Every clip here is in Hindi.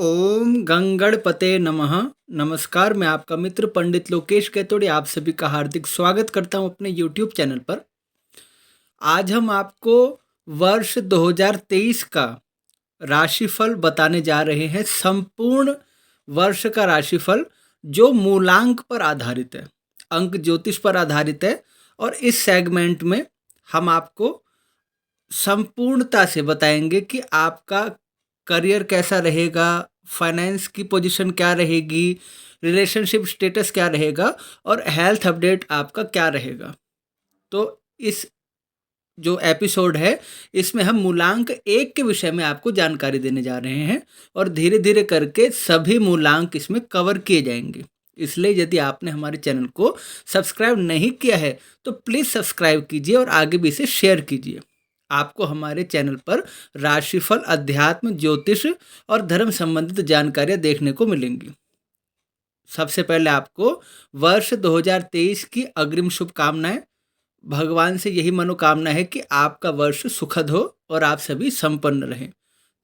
ओम गंगणपते नमः। नमस्कार, मैं आपका मित्र पंडित लोकेश केतोड़ी आप सभी का हार्दिक स्वागत करता हूं अपने YouTube चैनल पर। आज हम आपको वर्ष 2023 का राशिफल बताने जा रहे हैं। संपूर्ण वर्ष का राशिफल जो मूलांक पर आधारित है, अंक ज्योतिष पर आधारित है। और इस सेगमेंट में हम आपको संपूर्णता से बताएंगे कि आपका करियर कैसा रहेगा, फाइनेंस की पोजीशन क्या रहेगी, रिलेशनशिप स्टेटस क्या रहेगा और हेल्थ अपडेट आपका क्या रहेगा। तो इस जो एपिसोड है इसमें हम मूलांक 1 के विषय में आपको जानकारी देने जा रहे हैं और धीरे धीरे करके सभी मूलांक इसमें कवर किए जाएंगे। इसलिए यदि आपने हमारे चैनल को सब्सक्राइब नहीं किया है तो प्लीज़ सब्सक्राइब कीजिए और आगे भी इसे शेयर कीजिए। आपको हमारे चैनल पर राशिफल, अध्यात्म, ज्योतिष और धर्म संबंधित जानकारियाँ देखने को मिलेंगी। सबसे पहले आपको वर्ष 2023 की अग्रिम शुभकामनाएं। भगवान से यही मनोकामना है कि आपका वर्ष सुखद हो और आप सभी संपन्न रहें।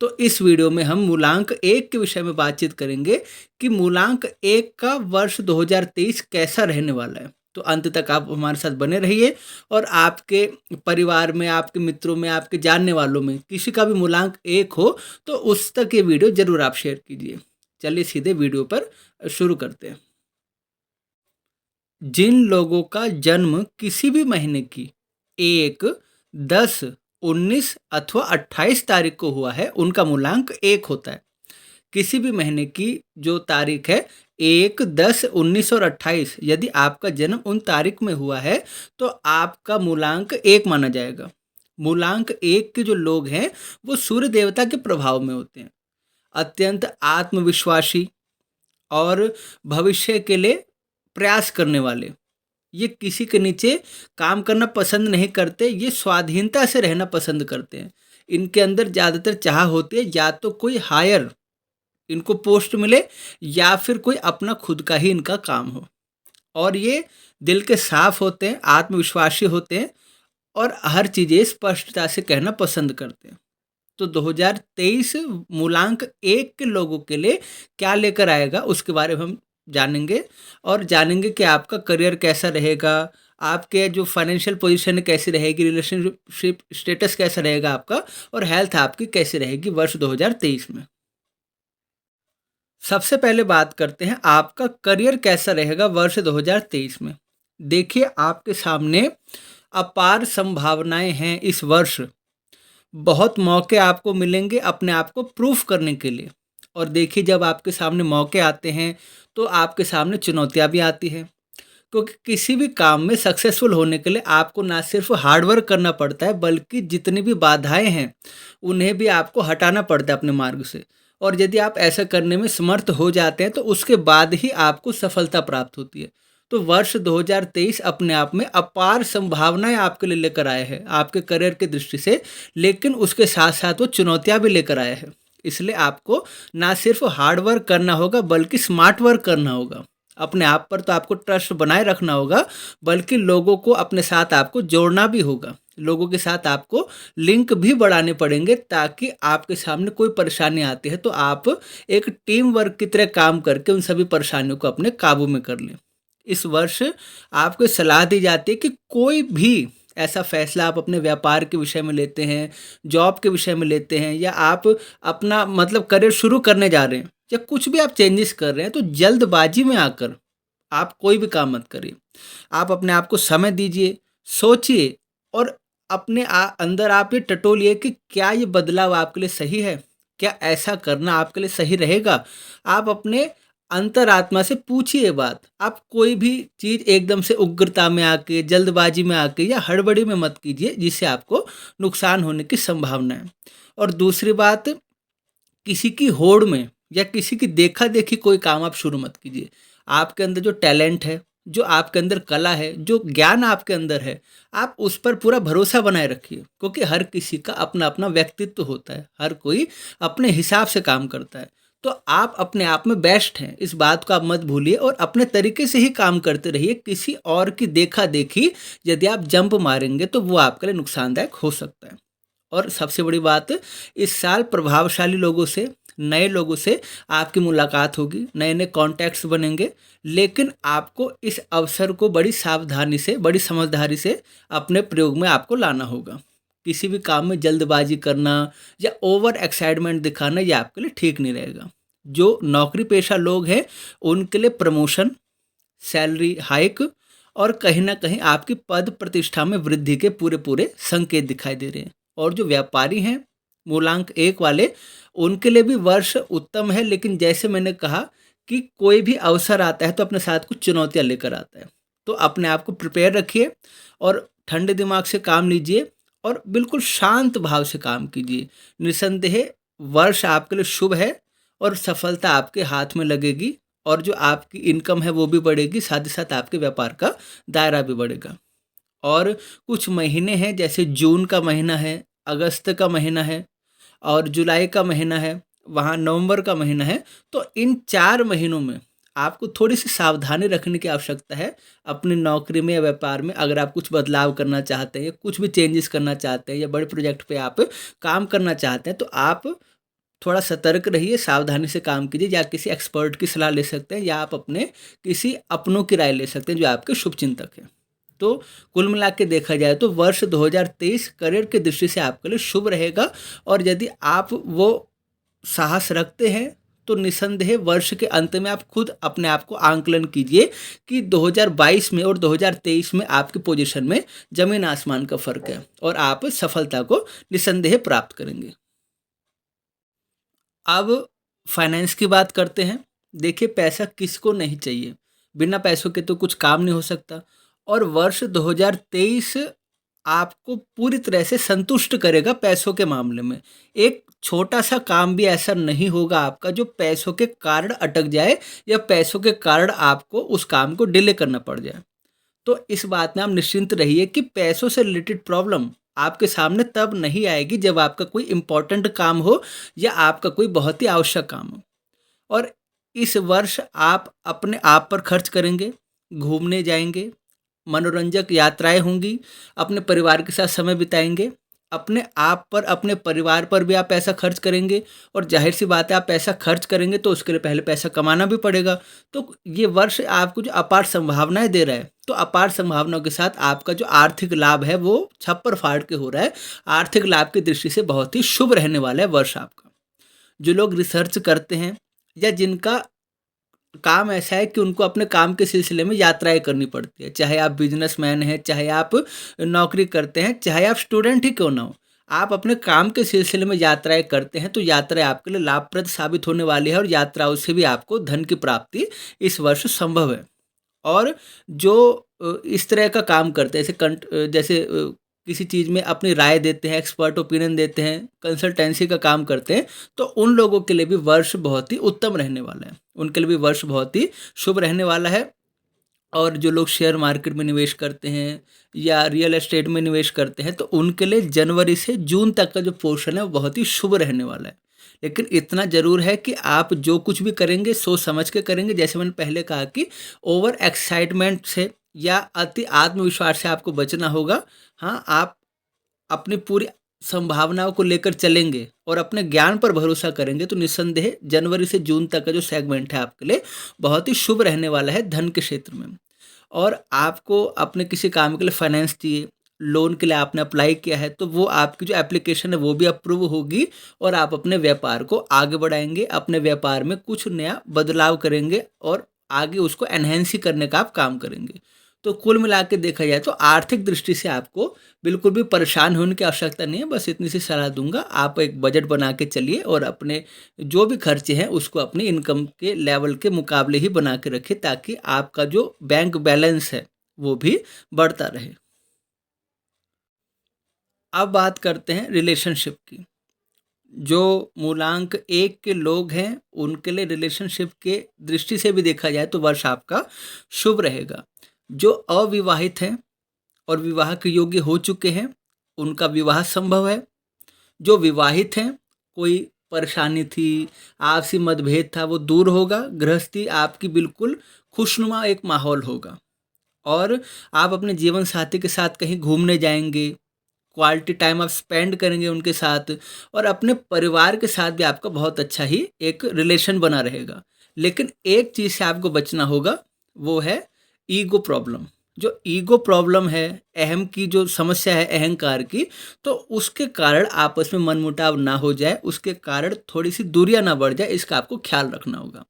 तो इस वीडियो में हम मूलांक 1 के विषय में बातचीत करेंगे कि मूलांक 1 का वर्ष 2023 कैसा रहने वाला है। तो अंत तक आप हमारे साथ बने रहिए और आपके परिवार में, आपके मित्रों में, आपके जानने वालों में किसी का भी मूलांक 1 हो तो उस तक ये वीडियो जरूर आप शेयर कीजिए। चलिए सीधे वीडियो पर शुरू करते हैं। जिन लोगों का जन्म किसी भी महीने की 1, 10, 19 अथवा 28 तारीख को हुआ है उनका मूलांक 1 होता है। किसी भी महीने की जो तारीख है 1, 10, 19 और 28, यदि आपका जन्म उन तारीख में हुआ है तो आपका मूलांक 1 माना जाएगा। मूलांक 1 के जो लोग हैं वो सूर्य देवता के प्रभाव में होते हैं, अत्यंत आत्मविश्वासी और भविष्य के लिए प्रयास करने वाले। ये किसी के नीचे काम करना पसंद नहीं करते, ये स्वाधीनता से रहना पसंद करते हैं। इनके अंदर ज़्यादातर चाह होती है या तो कोई हायर इनको पोस्ट मिले या फिर कोई अपना खुद का ही इनका काम हो। और ये दिल के साफ होते हैं, आत्मविश्वासी होते हैं और हर चीज़ें स्पष्टता से कहना पसंद करते हैं। तो 2023 मूलांक 1 के लोगों के लिए क्या लेकर आएगा उसके बारे में हम जानेंगे। और जानेंगे कि आपका करियर कैसा रहेगा, आपके जो फाइनेंशियल पोजीशन कैसी रहेगी, रिलेशनशिप स्टेटस कैसा रहेगा आपका, और हेल्थ आपकी कैसी रहेगी वर्ष 2023 में। सबसे पहले बात करते हैं आपका करियर कैसा रहेगा वर्ष 2023 में। देखिए, आपके सामने अपार संभावनाएं हैं इस वर्ष। बहुत मौके आपको मिलेंगे अपने आप को प्रूफ करने के लिए। और देखिए, जब आपके सामने मौके आते हैं तो आपके सामने चुनौतियां भी आती हैं, क्योंकि किसी भी काम में सक्सेसफुल होने के लिए आपको ना सिर्फ हार्ड वर्क करना पड़ता है बल्कि जितनी भी बाधाएं हैं उन्हें भी आपको हटाना पड़ता है अपने मार्ग से। और यदि आप ऐसा करने में समर्थ हो जाते हैं तो उसके बाद ही आपको सफलता प्राप्त होती है। तो वर्ष 2023 अपने आप में अपार संभावनाएं आपके लिए लेकर आए हैं आपके करियर की दृष्टि से, लेकिन उसके साथ साथ वो चुनौतियां भी लेकर आए हैं। इसलिए आपको ना सिर्फ हार्ड वर्क करना होगा बल्कि स्मार्ट वर्क करना होगा। अपने आप पर तो आपको ट्रस्ट बनाए रखना होगा, बल्कि लोगों को अपने साथ आपको जोड़ना भी होगा। लोगों के साथ आपको लिंक भी बढ़ाने पड़ेंगे ताकि आपके सामने कोई परेशानी आती है तो आप एक टीम वर्क की तरह काम करके उन सभी परेशानियों को अपने काबू में कर लें। इस वर्ष आपको सलाह दी जाती है कि कोई भी ऐसा फैसला आप अपने व्यापार के विषय में लेते हैं, जॉब के विषय में लेते हैं, या आप अपना मतलब करियर शुरू करने जा रहे हैं, या कुछ भी आप चेंजेस कर रहे हैं, तो जल्दबाजी में आकर आप कोई भी काम मत करिए। आप अपने आप को समय दीजिए, सोचिए और अपने अंदर आप ये टटोलिए कि क्या ये बदलाव आपके लिए सही है, क्या ऐसा करना आपके लिए सही रहेगा। आप अपने अंतरात्मा से पूछिए ये बात। आप कोई भी चीज़ एकदम से उग्रता में आके, जल्दबाजी में आके या हड़बड़ी में मत कीजिए जिससे आपको नुकसान होने की संभावना है। और दूसरी बात, किसी की होड़ में या किसी की देखा देखी कोई काम आप शुरू मत कीजिए। आपके अंदर जो टैलेंट है, जो आपके अंदर कला है, जो ज्ञान आपके अंदर है, आप उस पर पूरा भरोसा बनाए रखिए, क्योंकि हर किसी का अपना अपना व्यक्तित्व होता है, हर कोई अपने हिसाब से काम करता है। तो आप अपने आप में बेस्ट हैं, इस बात को आप मत भूलिए और अपने तरीके से ही काम करते रहिए। किसी और की देखा देखी यदि आप जंप मारेंगे तो वो आपके लिए नुकसानदायक हो सकता है। और सबसे बड़ी बात, इस साल प्रभावशाली लोगों से नए लोगों से आपकी मुलाकात होगी, नए-नए कॉन्टैक्ट्स बनेंगे, लेकिन आपको इस अवसर को बड़ी सावधानी से, बड़ी समझदारी से अपने प्रयोग में आपको लाना होगा। किसी भी काम में जल्दबाजी करना या ओवर एक्साइटमेंट दिखाना ये आपके लिए ठीक नहीं रहेगा। जो नौकरी पेशा लोग हैं, उनके लिए प्रमोशन, सैलरी हाइक और कहीं न कहीं आपकी पद प्रतिष्ठा में वृद्धि के पूरे-पूरे संकेत दिखाई दे रहे हैं। और जो व्यापारी हैं, मूलांक 1 वाले, उनके लिए भी वर्ष उत्तम है, लेकिन जैसे मैंने कहा कि कोई भी अवसर आता है तो अपने साथ कुछ चुनौतियाँ लेकर आता है। तो अपने आप को प्रिपेयर रखिए और ठंडे दिमाग से काम लीजिए और बिल्कुल शांत भाव से काम कीजिए। निस्संदेह वर्ष आपके लिए शुभ है और सफलता आपके हाथ में लगेगी और जो आपकी इनकम है वो भी बढ़ेगी, साथ ही साथ आपके व्यापार का दायरा भी बढ़ेगा। और कुछ महीने हैं, जैसे जून का महीना है, अगस्त का महीना है और जुलाई का महीना है, वहाँ नवंबर का महीना है। तो इन 4 महीनों में आपको थोड़ी-सी सावधानी रखने की आवश्यकता है। अपनी नौकरी में या व्यापार में अगर आप कुछ बदलाव करना चाहते हैं या कुछ भी चेंजेस करना चाहते हैं या बड़े प्रोजेक्ट पे आप काम करना चाहते हैं, तो आप थोड़ा सतर्क रहिए, सावधानी से काम कीजिए, या किसी एक्सपर्ट की सलाह ले सकते हैं या आप अपने किसी अपनों की राय ले सकते हैं जो आपके शुभचिंतक हैं। तो कुल मिला के देखा जाए तो वर्ष 2023 करियर की दृष्टि से आपके लिए शुभ रहेगा और यदि आप वो साहस रखते हैं तो निसंदेह वर्ष के अंत में आप खुद अपने आप को आंकलन कीजिए कि 2022 में और 2023 में आपकी पोजीशन में ज़मीन आसमान का फ़र्क है और आप सफलता को निसंदेह प्राप्त करेंगे। अब फाइनेंस की बात करते हैं। देखिए, पैसा किसको नहीं चाहिए? बिना पैसों के तो कुछ काम नहीं हो सकता और वर्ष 2023 आपको पूरी तरह से संतुष्ट करेगा पैसों के मामले में। एक छोटा-सा काम भी ऐसा नहीं होगा आपका जो पैसों के कारण अटक जाए या पैसों के कारण आपको उस काम को डिले करना पड़ जाए। तो इस बात में आप निश्चिंत रहिए कि पैसों से रिलेटेड प्रॉब्लम आपके सामने तब नहीं आएगी जब आपका कोई इम्पोर्टेंट काम हो या आपका कोई बहुत ही आवश्यक काम हो। और इस वर्ष आप अपने आप पर खर्च करेंगे, घूमने जाएँगे, मनोरंजक यात्राएँ होंगी, अपने परिवार के साथ समय बिताएँगे, अपने आप पर, अपने परिवार पर भी आप पैसा खर्च करेंगे और ज़ाहिर-सी बात है, आप पैसा खर्च करेंगे तो उसके लिए पहले पैसा कमाना भी पड़ेगा। तो ये वर्ष आपको जो अपार संभावनाएँ दे रहा है, तो अपार संभावनाओं के साथ आपका जो आर्थिक लाभ है वो छप्पर फाड़ के हो रहा है। आर्थिक लाभ की दृष्टि से बहुत ही शुभ रहने वाला है वर्ष आपका। जो लोग रिसर्च करते हैं या जिनका काम ऐसा है कि उनको अपने काम के सिलसिले में यात्राएँ करनी पड़ती है। चाहे आप बिज़नेसमैन हैं, चाहे आप नौकरी करते हैं, चाहे आप स्टूडेंट ही क्यों ना हो। आप अपने काम के सिलसिले में यात्राएँ करते हैं, तो यात्राएँ आपके लिए लाभप्रद साबित होने वाली है और यात्राओं से भी आपको धन की प्राप्ति इस वर्ष संभव है। और जो इस तरह का काम करते हैं, जैसे किसी चीज़ में अपनी राय देते हैं, एक्सपर्ट ओपिनियन देते हैं, कंसल्टेंसी का काम करते हैं, तो उन लोगों के लिए भी वर्ष बहुत ही उत्तम रहने वाला है। उनके लिए भी वर्ष बहुत ही शुभ रहने वाला है। और जो लोग शेयर मार्केट में निवेश करते हैं या रियल एस्टेट में निवेश करते हैं, तो उनके लिए जनवरी से जून तक का जो पोर्शन है, वो बहुत ही शुभ रहने वाला है। लेकिन इतना ज़रूर है कि आप जो कुछ भी करेंगे, सोच समझ के करेंगे। जैसे मैंने पहले कहा कि ओवर एक्साइटमेंट से या अति आत्मविश्वास से आपको बचना होगा। हाँ, आप अपनी पूरी संभावनाओं को लेकर चलेंगे और अपने ज्ञान पर भरोसा करेंगे, तो निस्संदेह जनवरी से जून तक का जो सेगमेंट है आपके लिए बहुत ही शुभ रहने वाला है धन के क्षेत्र में। और आपको अपने किसी काम के लिए फाइनेंस चाहिए, लोन के लिए आपने अप्लाई किया है, तो वो आपकी जो एप्लीकेशन है वो भी अप्रूव होगी और आप अपने व्यापार को आगे बढ़ाएँगे, अपने व्यापार में कुछ नया बदलाव करेंगे और आगे उसको एनहांस ही करने का आप काम करेंगे। तो कुल मिला के देखा जाए तो आर्थिक दृष्टि से आपको बिल्कुल भी परेशान होने की आवश्यकता नहीं है। बस इतनी सी सलाह दूँगा, आप एक बजट बना के चलिए और अपने जो भी खर्चे हैं उसको अपनी इनकम के लेवल के मुकाबले ही बना के रखिए, ताकि आपका जो बैंक बैलेंस है वो भी बढ़ता रहे। अब बात करते हैं रिलेशनशिप की। जो मूलांक 1 के लोग हैं, उनके लिए रिलेशनशिप के दृष्टि से भी देखा जाए तो वर्ष आपका शुभ रहेगा। जो अविवाहित हैं और विवाह के योग्य हो चुके हैं, उनका विवाह संभव है। जो विवाहित हैं, कोई परेशानी थी, आपसी मतभेद था, वो दूर होगा। गृहस्थी आपकी बिल्कुल खुशनुमा एक माहौल होगा और आप अपने जीवन साथी के साथ कहीं घूमने जाएँगे, क्वालिटी टाइम आप स्पेंड करेंगे उनके साथ, और अपने परिवार के साथ भी आपका बहुत अच्छा ही एक रिलेशन बना रहेगा। लेकिन एक चीज़ से आपको बचना होगा, वो है ईगो प्रॉब्लम। जो ईगो प्रॉब्लम है, अहम की जो समस्या है अहंकार की, तो उसके कारण आपस में मनमुटाव ना हो जाए, उसके कारण थोड़ी-सी दूरियाँ ना बढ़ जाए, इसका आपको ख़्याल रखना होगा।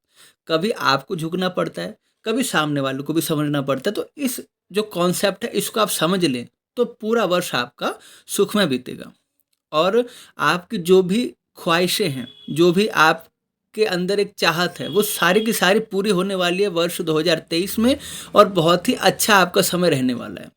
कभी आपको झुकना पड़ता है, कभी सामने वालों को भी समझना पड़ता है, तो इस जो कॉन्सेप्ट है इसको आप समझ लें, तो पूरा वर्ष आपका सुखमय बीतेगा। और आपकी जो भी ख्वाहिशें हैं, जो भी आपके अंदर एक चाहत है, वो सारी की सारी पूरी होने वाली है वर्ष 2023 में, और बहुत ही अच्छा आपका समय रहने वाला है।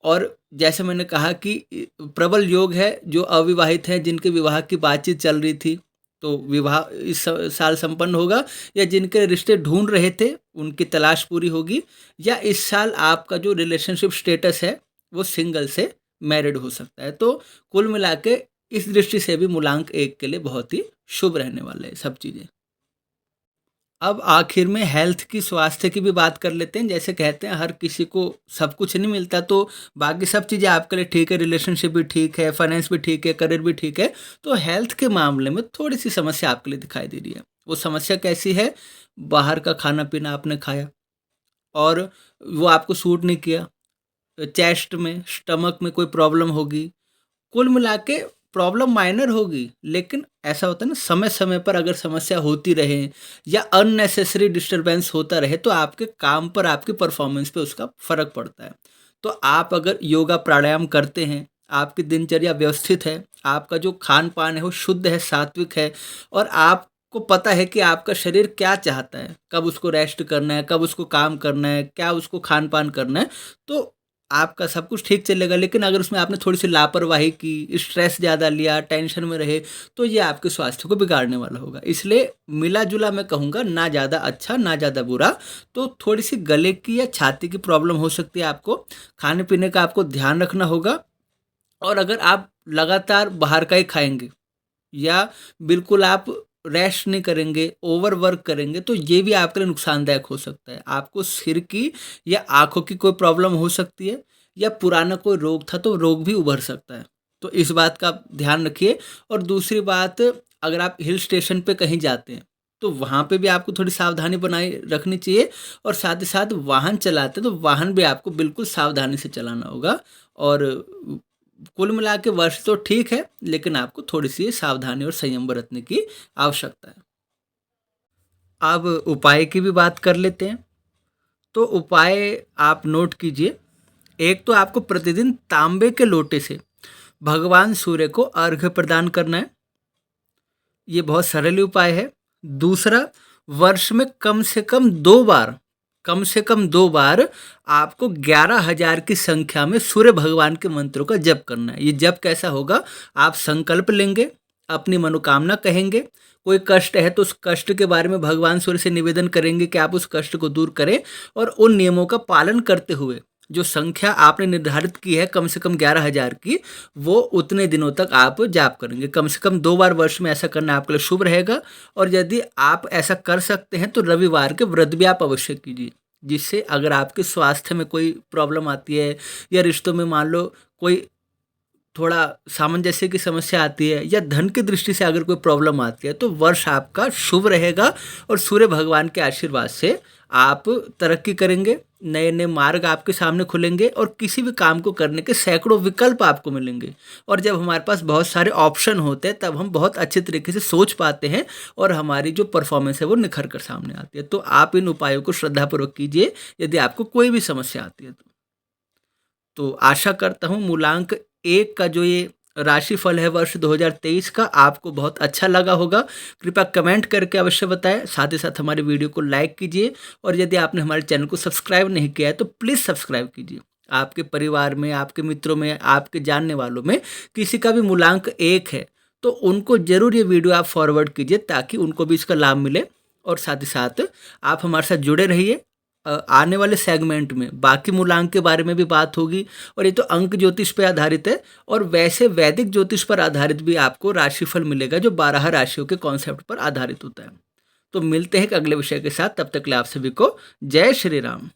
और जैसे मैंने कहा कि प्रबल योग है, जो अविवाहित हैं, जिनके विवाह की बातचीत चल रही थी, तो विवाह इस साल संपन्न होगा, या जिनके रिश्ते ढूंढ रहे थे, उनकी तलाश पूरी होगी, या इस साल आपका जो रिलेशनशिप स्टेटस है, वो सिंगल से मैरिड हो सकता है। तो कुल मिला के इस दृष्टि से भी मूलांक 1 के लिए बहुत ही शुभ रहने वाले हैं सब चीज़ें। अब आखिर में हेल्थ की, स्वास्थ्य की भी बात कर लेते हैं। जैसे कहते हैं हर किसी को सब कुछ नहीं मिलता, तो बाकी सब चीज़ें आपके लिए ठीक है, रिलेशनशिप भी ठीक है, फाइनेंस भी ठीक है, करियर भी ठीक है। तो हेल्थ के मामले में थोड़ी-सी समस्या आपके लिए दिखाई दे रही है। वो समस्या कैसी है? बाहर का खाना-पीना आपने खाया और वो आपको सूट नहीं किया। चेस्ट में, स्टमक में कोई प्रॉब्लम होगी। कुल मिला के प्रॉब्लम माइनर होगी, लेकिन ऐसा होता है ना, समय-समय पर अगर समस्या होती रहे या अननेसेसरी डिस्टरबेंस होता रहे, तो आपके काम पर, आपकी परफॉर्मेंस पे उसका फ़र्क पड़ता है। तो आप अगर योगा प्राणायाम करते हैं, आपकी दिनचर्या व्यवस्थित है, आपका जो खान-पान है वो शुद्ध है, सात्विक है, और आपको पता है कि आपका शरीर क्या चाहता है, कब उसको रेस्ट करना है, कब उसको काम करना है, क्या उसको खान-पान करना है, तो आपका सब कुछ ठीक चलेगा। लेकिन अगर उसमें आपने थोड़ी-सी लापरवाही की, स्ट्रेस ज़्यादा लिया, टेंशन में रहे, तो ये आपके स्वास्थ्य को बिगाड़ने वाला होगा। इसलिए मिला-जुला मैं कहूँगा, ना ज़्यादा अच्छा, ना ज़्यादा बुरा। तो थोड़ी-सी गले की या छाती की प्रॉब्लम हो सकती है आपको। खाने-पीने का आपको ध्यान रखना होगा, और अगर आप लगातार बाहर का ही खाएँगे या बिल्कुल आप रेस्ट नहीं करेंगे, ओवरवर्क करेंगे, तो ये भी आपके लिए नुकसानदायक हो सकता है। आपको सिर की या आँखों की कोई प्रॉब्लम हो सकती है, या पुराना कोई रोग था तो रोग भी उभर सकता है। तो इस बात का आप ध्यान रखिए। और दूसरी बात, अगर आप हिल स्टेशन पे कहीं जाते हैं, तो वहाँ पे भी आपको थोड़ी सावधानी बनाए रखनी चाहिए, और साथ ही साथ वाहन चलाते हैं, तो वाहन भी आपको बिल्कुल सावधानी से चलाना होगा। और कुल मिला के वर्ष तो ठीक है, लेकिन आपको थोड़ी-सी सावधानी और संयम बरतने की आवश्यकता है। अब उपाय की भी बात कर लेते हैं। तो उपाय आप नोट कीजिए। एक तो आपको प्रतिदिन तांबे के लोटे से भगवान सूर्य को अर्घ्य प्रदान करना है। ये बहुत सरल उपाय है। दूसरा, वर्ष में कम से कम 2 बार आपको 11,000 की संख्या में सूर्य भगवान के मंत्रों का जप करना है। ये जप कैसा होगा? आप संकल्प लेंगे, अपनी मनोकामना कहेंगे, कोई कष्ट है तो उस कष्ट के बारे में भगवान सूर्य से निवेदन करेंगे कि आप उस कष्ट को दूर करें, और उन नियमों का पालन करते हुए जो संख्या आपने निर्धारित की है कम से कम 11,000 की, वो उतने दिनों तक आप जाप करेंगे। कम से कम 2 बार वर्ष में ऐसा करना आपके लिए शुभ रहेगा। और यदि आप ऐसा कर सकते हैं, तो रविवार के व्रत भी आप अवश्य कीजिए। जिससे अगर आपके स्वास्थ्य में कोई प्रॉब्लम आती है, या रिश्तों में मान लो कोई थोड़ा सामंजस्य की समस्या आती है, या धन की दृष्टि से अगर कोई प्रॉब्लम आती है, तो वर्ष आपका शुभ रहेगा, और सूर्य भगवान के आशीर्वाद से आप तरक्की करेंगे, नए-नए मार्ग आपके सामने खुलेंगे, और किसी भी काम को करने के सैकड़ों विकल्प आपको मिलेंगे। और जब हमारे पास बहुत सारे ऑप्शन होते हैं, तब हम बहुत अच्छे तरीके से सोच पाते हैं, और हमारी जो परफॉर्मेंस है वो निखर कर सामने आती है। तो आप इन उपायों को श्रद्धापूर्वक कीजिए, यदि आपको कोई भी समस्या आती है तो। तो आशा करता हूँ मूलांक 1 का जो ये राशिफल है वर्ष 2023 का, आपको बहुत अच्छा लगा होगा। कृपया कमेंट करके अवश्य बताएँ। साथ ही साथ हमारे वीडियो को लाइक कीजिए, और यदि आपने हमारे चैनल को सब्सक्राइब नहीं किया है, तो प्लीज़ सब्सक्राइब कीजिए। आपके परिवार में, आपके मित्रों में, आपके जानने वालों में किसी का भी मूलांक 1 है, तो उनको ज़रूर ये वीडियो आप फॉरवर्ड कीजिए, ताकि उनको भी इसका लाभ मिले। और साथ ही साथ आप हमारे साथ जुड़े रहिए। आने वाले सेगमेंट में बाकी मूलांक के बारे में भी बात होगी, और ये तो अंक ज्योतिष पे आधारित है, और वैसे वैदिक ज्योतिष पर आधारित भी आपको राशिफल मिलेगा, जो 12 राशियों के कॉन्सेप्ट पर आधारित होता है। तो मिलते हैं एक अगले विषय के साथ, तब तक के लिए आप सभी को जय श्री राम।